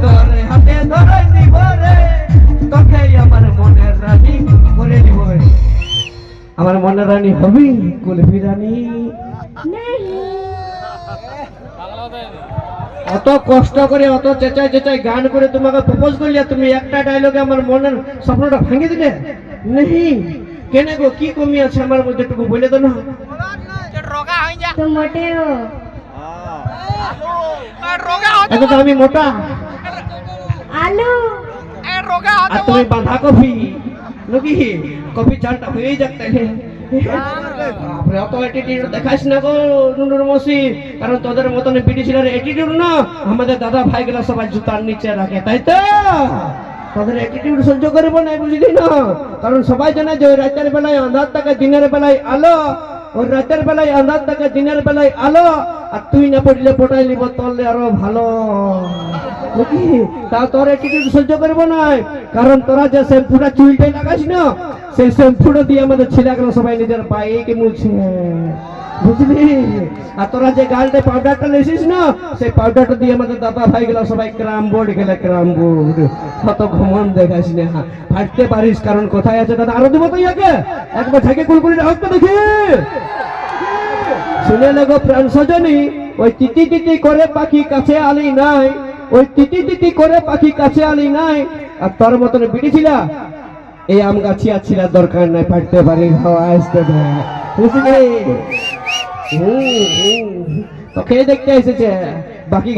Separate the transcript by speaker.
Speaker 1: তোরে হাতে ধরে নিব রে, তোকে আমার মনের রানী করে দিব। আমার মনের রানী হবি কুলফি রানী। অত কষ্ট করে অত চেঁচাই চেঁচাই গান করে তোমাকে প্রপোজ করলে তুমি একটা ডায়লগে আমার মনের স্বপ্নটা ভেঙে দিলে। নেই কেন গো, কি কমি আছে আমার মধ্যে একটু বলে দাও না।
Speaker 2: तुम मोटे हो।
Speaker 1: এখন তো আমি মোটা
Speaker 2: आलू।
Speaker 1: আর তুমি বাঁধা কফি নাকি কফি চালটা হয়েই যাচ্ছে। অত অ্যাটিটিউড দেখাস না গো নুনুর মসি, কারণ তোদের মতন ব্রিটিশের অ্যাটিটিউড না আমাদের দাদা ভাইগুলা সবাই জুতার নিচে রাখে, তাই তো তাদের অ্যাটিটিউড সহ্য করব না, বুঝলি না? কারণ সবাই জানে যে ওই রাতের বেলায় আন্ধার থাকে দিনের বেলায় আলো, ওই রাতের বেলায় আন্ধার থাকে দিনের বেলায় আলো, আর তুই না পড়লে পটাই নিব তললে আরো ভালো নাকি? তা তোর অ্যাটিটিউড সহ্য করবো না, কারণ তোরা যে শ্যাম্পুটা চুলটাই লাগাস না, সেই শ্যাম্পুটা দিয়ে আমাদের ছেলেগুলো সবাই নিজের পায়ে মুছে, বুঝলি? আর তোরা যে গালটায় পাউডারটা লেছিস না, সেই পাউডারটা দিয়ে আমাদের দাদা ভাইগুলো সবাই ক্রাম বোর্ড খেলে, ক্রাম বোর্ড। কত ঘমন দেখাস না, ফাটতে পারিস, কারণ কোথায় আছে দাদা? আরো দিব তো ইয়াকে একবার থেকে কুলকুলি রাখ তো দেখি। শুনে লাগো প্রাণ সজনী, ওই তিতি তিতি করে পাখি কাছে আলি নাই, ওই তিতি তিতি করে পাখি কাছে আলি নাই। আর তোর মতন বিড়িছিলা এই আম গাছি আছিলা, দরকার নাই, ফাটতে পারি, হাওয়া আসতে দেয়, বুঝলি? তোকে দেখতে এসেছে বাকি